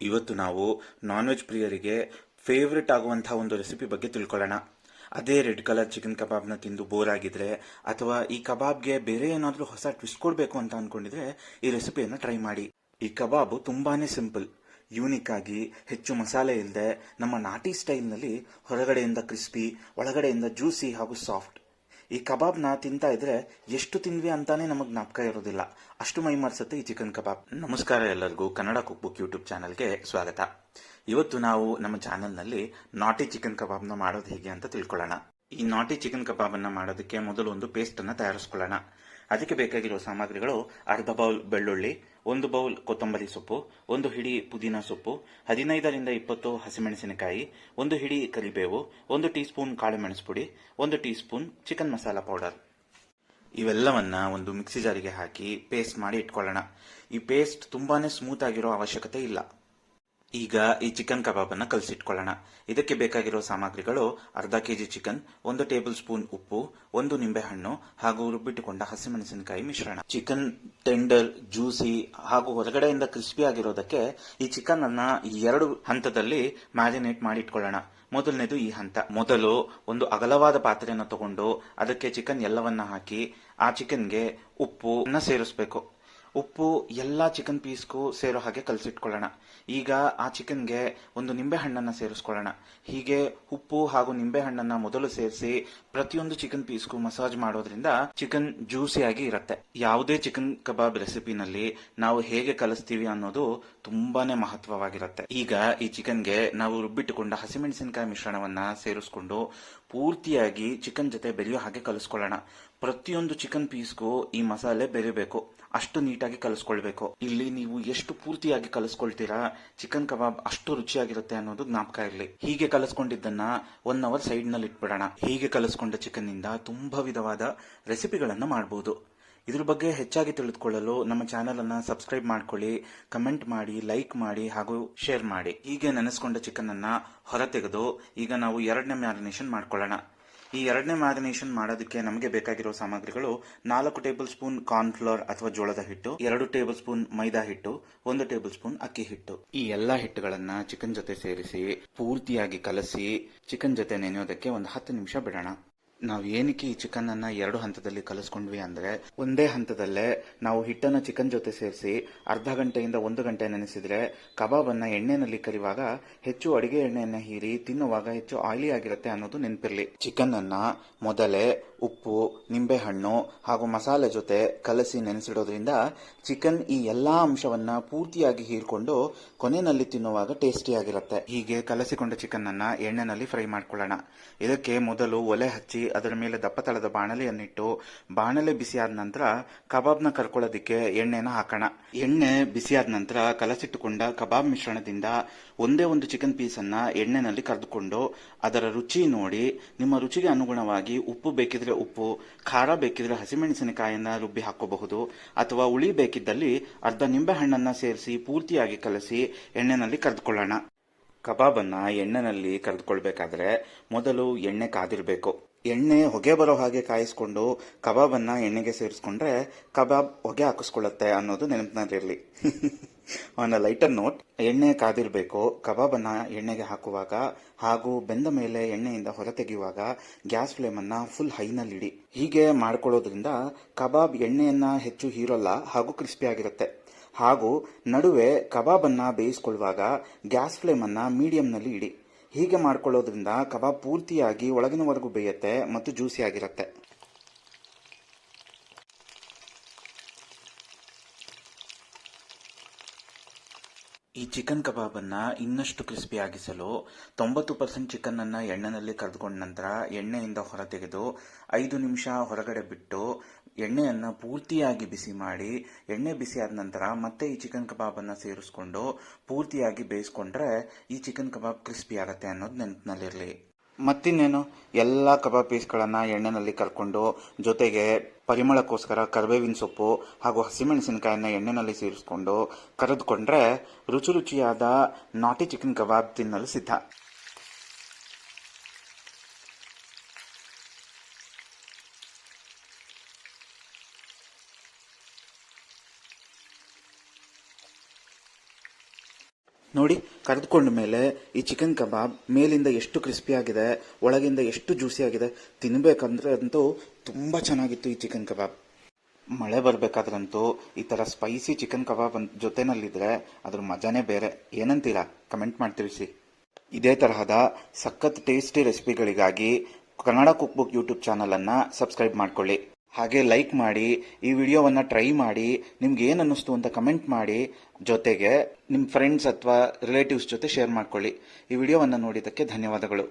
ಇವತ್ತು ನಾವು non veg ಪ್ರಿಯರಿಗೆ ಫೇವ್ರೆಟ್ ಆಗುವಂತಹ ಒಂದು ರೆಸಿಪಿ ಬಗ್ಗೆ ತಿಳ್ಕೊಳ್ಳೋಣ. ಅದೇ ರೆಡ್ ಕಲರ್ ಚಿಕನ್ ಕಬಾಬ್ನ ತಿಂದು ಬೋರ್ ಆಗಿದ್ರೆ ಅಥವಾ ಈ ಕಬಾಬ್ಗೆ ಬೇರೆ ಏನಾದರೂ ಹೊಸ ಟ್ವಿಸ್ಟ್ ಕೊಡಬೇಕು ಅಂತ ಅನ್ಕೊಂಡಿದ್ರೆ ಈ ರೆಸಿಪಿಯನ್ನು ಟ್ರೈ ಮಾಡಿ. ಈ ಕಬಾಬು ತುಂಬಾನೇ ಸಿಂಪಲ್, ಯೂನಿಕ್ ಆಗಿ ಹೆಚ್ಚು ಮಸಾಲೆ ಇಲ್ಲದೆ ನಮ್ಮ ನಾಟಿ ಸ್ಟೈಲ್ನಲ್ಲಿ ಹೊರಗಡೆಯಿಂದ ಕ್ರಿಸ್ಪಿ, ಒಳಗಡೆಯಿಂದ ಜ್ಯೂಸಿ ಹಾಗೂ ಸಾಫ್ಟ್. ಈ ಕಬಾಬ್ನ ತಿಂತಾ ಇದ್ರೆ ಎಷ್ಟು ತಿಂದ್ವಿ ಅಂತಾನೆ ನಮಗೆ ಜ್ಞಾಪಕ ಇರೋದಿಲ್ಲ, ಅಷ್ಟು ಮೈ ಮರ್ಸುತ್ತೆ ಈ ಚಿಕನ್ ಕಬಾಬ್. ನಮಸ್ಕಾರ ಎಲ್ಲರಿಗೂ, ಕನ್ನಡ ಕುಕ್ ಬುಕ್ ಯೂಟ್ಯೂಬ್ ಚಾನಲ್ಗೆ ಸ್ವಾಗತ. ಇವತ್ತು ನಾವು ನಮ್ಮ ಚಾನಲ್ನಲ್ಲಿ ನಾಟಿ ಚಿಕನ್ ಕಬಾಬ್ನ ಮಾಡೋದು ಹೇಗೆ ಅಂತ ತಿಳ್ಕೊಳ್ಳೋಣ. ಈ ನಾಟಿ ಚಿಕನ್ ಕಬಾಬನ್ನು ಮಾಡೋದಕ್ಕೆ ಮೊದಲು ಒಂದು ಪೇಸ್ಟ್ ಅನ್ನು ತಯಾರಿಸ್ಕೊಳ್ಳೋಣ. ಅದಕ್ಕೆ ಬೇಕಾಗಿರುವ ಸಾಮಗ್ರಿಗಳು: ಅರ್ಧ ಬೌಲ್ ಬೆಳ್ಳುಳ್ಳಿ, 1 ಬೌಲ್ ಕೊತ್ತಂಬರಿ ಸೊಪ್ಪು, 1 ಹಿಡಿ ಪುದೀನ ಸೊಪ್ಪು, 15ರಿಂದ 20 ಹಸಿಮೆಣಸಿನಕಾಯಿ, 1 ಹಿಡಿ ಕರಿಬೇವು, 1 ಟೀ ಸ್ಪೂನ್ ಕಾಳು ಮೆಣಸು ಪುಡಿ, 1 teaspoon chicken masala powder. ಇವೆಲ್ಲವನ್ನ ಒಂದು ಮಿಕ್ಸಿ ಜಾರಿಗೆ ಹಾಕಿ ಪೇಸ್ಟ್ ಮಾಡಿ ಇಟ್ಕೊಳ್ಳೋಣ. ಈ ಪೇಸ್ಟ್ ತುಂಬಾನೇ ಸ್ಮೂತ್ ಆಗಿರೋ ಅವಶ್ಯಕತೆ ಇಲ್ಲ. ಈಗ ಈ ಚಿಕನ್ ಕಬಾಬನ್ನು ಕಲಸಿಟ್ಕೊಳ್ಳೋಣ. ಇದಕ್ಕೆ ಬೇಕಾಗಿರೋ ಸಾಮಗ್ರಿಗಳು: ಅರ್ಧ ಕೆಜಿ ಚಿಕನ್, 1 ಟೇಬಲ್ ಸ್ಪೂನ್ ಉಪ್ಪು, 1 ನಿಂಬೆಹಣ್ಣು ಹಾಗೂ ರುಬ್ಬಿಟ್ಟುಕೊಂಡ ಹಸಿಮೆಣಸಿನಕಾಯಿ ಮಿಶ್ರಣ. ಚಿಕನ್ ಟೆಂಡರ್, ಜ್ಯೂಸಿ ಹಾಗೂ ಹೊರಗಡೆಯಿಂದ ಕ್ರಿಸ್ಪಿ ಆಗಿರೋದಕ್ಕೆ ಈ ಚಿಕನ್ ಅನ್ನ 2 ಹಂತದಲ್ಲಿ ಮ್ಯಾರಿನೇಟ್ ಮಾಡಿ ಇಟ್ಕೊಳ್ಳೋಣ. ಮೊದಲನೇದು ಈ ಹಂತ. ಮೊದಲು ಒಂದು ಅಗಲವಾದ ಪಾತ್ರೆಯನ್ನು ತಗೊಂಡು ಅದಕ್ಕೆ ಚಿಕನ್ ಎಲ್ಲವನ್ನ ಹಾಕಿ ಆ ಚಿಕನ್ಗೆ ಉಪ್ಪು ಸೇರಿಸಬೇಕು. ಉಪ್ಪು ಎಲ್ಲ ಚಿಕನ್ ಪೀಸ್ಗೂ ಸೇರೋ ಹಾಗೆ ಕಲಸಿಟ್ಕೊಳ್ಳೋಣ. ಈಗ ಆ ಚಿಕನ್ಗೆ ಒಂದು ನಿಂಬೆ ಹಣ್ಣನ್ನು ಸೇರಿಸ್ಕೊಳ್ಳೋಣ. ಹೀಗೆ ಉಪ್ಪು ಹಾಗೂ ನಿಂಬೆ ಹಣ್ಣನ್ನ ಮೊದಲು ಸೇರಿಸಿ ಪ್ರತಿಯೊಂದು ಚಿಕನ್ ಪೀಸ್ಗೂ ಮಸಾಜ್ ಮಾಡೋದ್ರಿಂದ ಚಿಕನ್ ಜ್ಯೂಸಿಯಾಗಿ ಇರುತ್ತೆ. ಯಾವುದೇ ಚಿಕನ್ ಕಬಾಬ್ ರೆಸಿಪಿನಲ್ಲಿ ನಾವು ಹೇಗೆ ಕಲಿಸ್ತೀವಿ ಅನ್ನೋದು ತುಂಬಾನೇ ಮಹತ್ವವಾಗಿರುತ್ತೆ. ಈಗ ಈ ಚಿಕನ್ಗೆ ನಾವು ರುಬ್ಬಿಟ್ಟುಕೊಂಡ ಹಸಿಮೆಣಸಿನಕಾಯಿ ಮಿಶ್ರಣವನ್ನ ಸೇರಿಸ್ಕೊಂಡು ಪೂರ್ತಿಯಾಗಿ ಚಿಕನ್ ಜೊತೆ ಬೆರೆಯೋ ಹಾಗೆ ಕಲಿಸ್ಕೊಳ್ಳೋಣ. ಪ್ರತಿಯೊಂದು ಚಿಕನ್ ಪೀಸ್ಗೂ ಈ ಮಸಾಲೆ ಬೆರಿಬೇಕು, ಅಷ್ಟು ನೀಟಾಗಿ ಕಲಿಸ್ಕೊಳ್ಬೇಕು. ಇಲ್ಲಿ ನೀವು ಎಷ್ಟು ಪೂರ್ತಿಯಾಗಿ ಕಲಿಸ್ಕೊಳ್ತೀರಾ, ಚಿಕನ್ ಕಬಾಬ್ ಅಷ್ಟು ರುಚಿಯಾಗಿರುತ್ತೆ ಅನ್ನೋದು ಜ್ಞಾಪಕ ಇರಲಿ. ಹೀಗೆ ಕಲಿಸ್ಕೊಂಡಿದ್ದನ್ನ 1 ಅವರ್ ಸೈಡ್ ನಲ್ಲಿ ಇಟ್ಬಿಡೋಣ. ಹೀಗೆ ಕಲಿಸ್ಕೊಂಡ ಚಿಕನ್ ನಿಂದ ತುಂಬಾ ವಿಧವಾದ ರೆಸಿಪಿಗಳನ್ನ ಮಾಡಬಹುದು. ಇದ್ರ ಬಗ್ಗೆ ಹೆಚ್ಚಾಗಿ ತಿಳಿದುಕೊಳ್ಳಲು ನಮ್ಮ ಚಾನೆಲ್ ಅನ್ನ ಸಬ್ಸ್ಕ್ರೈಬ್ ಮಾಡ್ಕೊಳ್ಳಿ, ಕಮೆಂಟ್ ಮಾಡಿ, ಲೈಕ್ ಮಾಡಿ ಹಾಗೂ ಶೇರ್ ಮಾಡಿ. ಹೀಗೆ ನೆನೆಸ್ಕೊಂಡ ಚಿಕನ್ ಅನ್ನ ಹೊರ ತೆಗೆದು ಈಗ ನಾವು 2ನೇ ಮ್ಯಾರಿನೇಷನ್ ಮಾಡ್ಕೊಳ್ಳೋಣ. ಈ 2ನೇ ಮ್ಯಾರಿನೇಷನ್ ಮಾಡೋದಕ್ಕೆ ನಮಗೆ ಬೇಕಾಗಿರೋ ಸಾಮಗ್ರಿಗಳು: 4 ಟೇಬಲ್ ಸ್ಪೂನ್ ಕಾರ್ನ್ ಫ್ಲೋರ್ ಅಥವಾ ಜೋಳದ ಹಿಟ್ಟು, 2 ಟೇಬಲ್ ಸ್ಪೂನ್ ಮೈದಾ ಹಿಟ್ಟು, 1 ಟೇಬಲ್ ಸ್ಪೂನ್ ಅಕ್ಕಿ ಹಿಟ್ಟು. ಈ ಎಲ್ಲಾ ಹಿಟ್ಟುಗಳನ್ನ ಚಿಕನ್ ಜೊತೆ ಸೇರಿಸಿ ಪೂರ್ತಿಯಾಗಿ ಕಲಸಿ ಚಿಕನ್ ಜೊತೆ ನೆನೆಯೋದಕ್ಕೆ ಒಂದು 10 ನಿಮಿಷ ಬಿಡೋಣ. ನಾವು ಏನಕ್ಕೆ ಈ ಚಿಕನ್ ಅನ್ನ 2 ಹಂತದಲ್ಲಿ ಕಲಿಸ್ಕೊಂಡ್ವಿ ಅಂದ್ರೆ, ಒಂದೇ ಹಂತದಲ್ಲೇ ನಾವು ಹಿಟ್ಟನ್ನ ಚಿಕನ್ ಜೊತೆ ಸೇರಿಸಿ ಅರ್ಧ ಗಂಟೆಯಿಂದ 1 ಗಂಟೆ ನೆನೆಸಿದ್ರೆ ಕಬಾಬ್ ಅನ್ನ ಎಣ್ಣೆನಲ್ಲಿ ಕರಿವಾಗ ಹೆಚ್ಚು ಅಡಿಗೆ ಎಣ್ಣೆಯನ್ನ ಹೀರಿ ತಿನ್ನುವಾಗ ಹೆಚ್ಚು ಆಯಿಲಿ ಆಗಿರುತ್ತೆ ಅನ್ನೋದು ನೆನಪಿರ್ಲಿ. ಚಿಕನ್ ಅನ್ನ ಮೊದಲೇ ಉಪ್ಪು, ನಿಂಬೆಹಣ್ಣು ಹಾಗೂ ಮಸಾಲೆ ಜೊತೆ ಕಲಸಿ ನೆನೆಸಿಡೋದ್ರಿಂದ ಚಿಕನ್ ಈ ಎಲ್ಲಾ ಅಂಶವನ್ನ ಪೂರ್ತಿಯಾಗಿ ಹೀರ್ಕೊಂಡು ಕೊನೆಯಲ್ಲಿ ತಿನ್ನುವಾಗ ಟೇಸ್ಟಿಯಾಗಿರುತ್ತೆ. ಹೀಗೆ ಕಲಸಿಕೊಂಡ ಚಿಕನ್ ಅನ್ನ ಎಣ್ಣೆನಲ್ಲಿ ಫ್ರೈ ಮಾಡ್ಕೊಳ್ಳೋಣ. ಇದಕ್ಕೆ ಮೊದಲು ಒಲೆ ಹಚ್ಚಿ ಅದರ ಮೇಲೆ ದಪ್ಪ ತಳದ ಬಾಣಲೆಯನ್ನಿಟ್ಟು ಬಾಣಲೆ ಬಿಸಿಯಾದ ನಂತರ ಕಬಾಬ್ನ ಕರ್ಕೊಳ್ಳೋದಿಕ್ಕೆ ಎಣ್ಣೆನ ಹಾಕೋಣ. ಎಣ್ಣೆ ಬಿಸಿಯಾದ ನಂತರ ಕಲಸಿಟ್ಟುಕೊಂಡ ಕಬಾಬ್ ಮಿಶ್ರಣದಿಂದ ಒಂದೇ ಒಂದು ಚಿಕನ್ ಪೀಸನ್ನ ಎಣ್ಣೆನಲ್ಲಿ ಕರೆದುಕೊಂಡು ಅದರ ರುಚಿ ನೋಡಿ ನಿಮ್ಮ ರುಚಿಗೆ ಅನುಗುಣವಾಗಿ ಉಪ್ಪು ಬೇಕಿದ್ರೆ ಉಪ್ಪು, ಖಾರ ಬೇಕಿದ್ರೆ ಹಸಿಮೆಣಸಿನಕಾಯಿಯನ್ನ ರುಬ್ಬಿ ಹಾಕೋಬಹುದು ಅಥವಾ ಹುಳಿ ಬೇಕಿದ್ದಲ್ಲಿ ಅರ್ಧ ನಿಂಬೆ ಹಣ್ಣನ್ನ ಸೇರಿಸಿ ಪೂರ್ತಿಯಾಗಿ ಕಲಸಿ ಎಣ್ಣೆನಲ್ಲಿ ಕರೆದುಕೊಳ್ಳೋಣ. ಕಬಾಬನ್ನ ಎಣ್ಣೆನಲ್ಲಿ ಕರೆದುಕೊಳ್ಬೇಕಾದ್ರೆ ಮೊದಲು ಎಣ್ಣೆ ಕಾದಿರಬೇಕು. ಎಣ್ಣೆ ಹೊಗೆ ಬರೋ ಹಾಗೆ ಕಾಯಿಸ್ಕೊಂಡು ಕಬಾಬನ್ನ ಎಣ್ಣೆಗೆ ಸೇರಿಸ್ಕೊಂಡ್ರೆ ಕಬಾಬ್ ಹೊಗೆ ಹಾಕಿಸ್ಕೊಳ್ಳುತ್ತೆ ಅನ್ನೋದು ನೆನಪಿನಲ್ಲಿರಲಿ. ಆನ್ ಅ ಲೈಟರ್ ನೋಟ್, ಎಣ್ಣೆ ಕಾದಿರಬೇಕು. ಕಬಾಬನ್ನ ಎಣ್ಣೆಗೆ ಹಾಕುವಾಗ ಹಾಗೂ ಬೆಂದ ಮೇಲೆ ಎಣ್ಣೆಯಿಂದ ಹೊರತೆಗೆಯುವಾಗ ಗ್ಯಾಸ್ ಫ್ಲೇಮ್ ಅನ್ನ ಫುಲ್ ಹೈನಲ್ಲಿಡಿ. ಹೀಗೆ ಮಾಡ್ಕೊಳ್ಳೋದ್ರಿಂದ ಕಬಾಬ್ ಎಣ್ಣೆಯನ್ನ ಹೆಚ್ಚು ಹೀರೋಲ್ಲ ಹಾಗೂ ಕ್ರಿಸ್ಪಿ ಆಗಿರುತ್ತೆ. ಹಾಗೂ ನಡುವೆ ಕಬಾಬನ್ನ ಬೇಯಿಸ್ಕೊಳ್ಳುವಾಗ ಗ್ಯಾಸ್ ಫ್ಲೇಮ್ ಅನ್ನ ಮೀಡಿಯಂನಲ್ಲಿ ಇಡಿ. ಹೀಗೆ ಮಾಡ್ಕೊಳ್ಳೋದ್ರಿಂದ ಕಬಾಬ್ ಪೂರ್ತಿಯಾಗಿ ಒಳಗಿನವರೆಗೂ ಬೇಯುತ್ತೆ ಮತ್ತು ಜ್ಯೂಸಿ ಆಗಿರುತ್ತೆ. ಈ ಚಿಕನ್ ಕಬಾಬನ್ನ ಇನ್ನಷ್ಟು ಕ್ರಿಸ್ಪಿ ಆಗಿಸಲು 90% ಚಿಕನ್ ಅನ್ನ ಎಣ್ಣೆನಲ್ಲಿ ಕರೆದುಕೊಂಡ ನಂತರ ಎಣ್ಣೆಯಿಂದ ಹೊರತೆಗೆದು 5 ನಿಮಿಷ ಹೊರಗಡೆ ಬಿಟ್ಟು ಎಣ್ಣೆಯನ್ನ ಪೂರ್ತಿಯಾಗಿ ಬಿಸಿ ಮಾಡಿ, ಎಣ್ಣೆ ಬಿಸಿಯಾದ ನಂತರ ಮತ್ತೆ ಈ ಚಿಕನ್ ಕಬಾಬ್ ಅನ್ನ ಸೇರಿಸ್ಕೊಂಡು ಪೂರ್ತಿಯಾಗಿ ಬೇಯಿಸ್ಕೊಂಡ್ರೆ ಈ ಚಿಕನ್ ಕಬಾಬ್ ಕ್ರಿಸ್ಪಿ ಆಗತ್ತೆ ಅನ್ನೋದು ನೆನಪಿನಲ್ಲಿರಲಿ. ಮತ್ತಿನ್ನೇನು, ಎಲ್ಲ ಕಬಾಬ್ ಪೀಸ್ಗಳನ್ನ ಎಣ್ಣೆನಲ್ಲಿ ಕರ್ಕೊಂಡು ಜೊತೆಗೆ ಪರಿಮಳಕ್ಕೋಸ್ಕರ ಕರಿಬೇವಿನ ಸೊಪ್ಪು ಹಾಗೂ ಹಸಿಮೆಣಸಿನಕಾಯಿನ ಎಣ್ಣೆನಲ್ಲಿ ಸೇರಿಸ್ಕೊಂಡು ಕರೆದುಕೊಂಡ್ರೆ ರುಚಿ ರುಚಿಯಾದ ನಾಟಿ ಚಿಕನ್ ಕಬಾಬ್ ತಿನ್ನಲು ಸಿದ್ಧ. ನೋಡಿ, ಕರೆದುಕೊಂಡ ಮೇಲೆ ಈ ಚಿಕನ್ ಕಬಾಬ್ ಮೇಲಿಂದ ಎಷ್ಟು ಕ್ರಿಸ್ಪಿ ಆಗಿದೆ, ಒಳಗಿಂದ ಎಷ್ಟು ಜ್ಯೂಸಿ ಆಗಿದೆ. ತಿನ್ಬೇಕಂದ್ರೆ ಅಂತೂ ತುಂಬ ಚೆನ್ನಾಗಿತ್ತು ಈ ಚಿಕನ್ ಕಬಾಬ್. ಮಳೆ ಬರಬೇಕಾದ್ರಂತೂ ಈ ಥರ ಸ್ಪೈಸಿ ಚಿಕನ್ ಕಬಾಬ್ ಜೊತೆನಲ್ಲಿದ್ರೆ ಅದ್ರ ಮಜಾನೇ ಬೇರೆ. ಏನಂತೀರಾ? ಕಮೆಂಟ್ ಮಾಡಿ ತಿಳಿಸಿ. ಇದೇ ತರಹದ ಸಖತ್ ಟೇಸ್ಟಿ ರೆಸಿಪಿಗಳಿಗಾಗಿ ಕನ್ನಡ ಕುಕ್ ಬುಕ್ ಯೂಟ್ಯೂಬ್ ಚಾನಲನ್ನು ಸಬ್ಸ್ಕ್ರೈಬ್ ಮಾಡ್ಕೊಳ್ಳಿ. ಹಾಗೆ ಲೈಕ್ ಮಾಡಿ, ಈ ವಿಡಿಯೋವನ್ನು ಟ್ರೈ ಮಾಡಿ, ನಿಮ್ಗೆ ಏನು ಅನ್ನಿಸ್ತು ಅಂತ ಕಮೆಂಟ್ ಮಾಡಿ, ಜೊತೆಗೆ ನಿಮ್ಮ ಫ್ರೆಂಡ್ಸ್ ಅಥವಾ ರಿಲೇಟಿವ್ಸ್ ಜೊತೆ ಶೇರ್ ಮಾಡ್ಕೊಳ್ಳಿ. ಈ ವಿಡಿಯೋವನ್ನು ನೋಡಿದ್ದಕ್ಕೆ ಧನ್ಯವಾದಗಳು.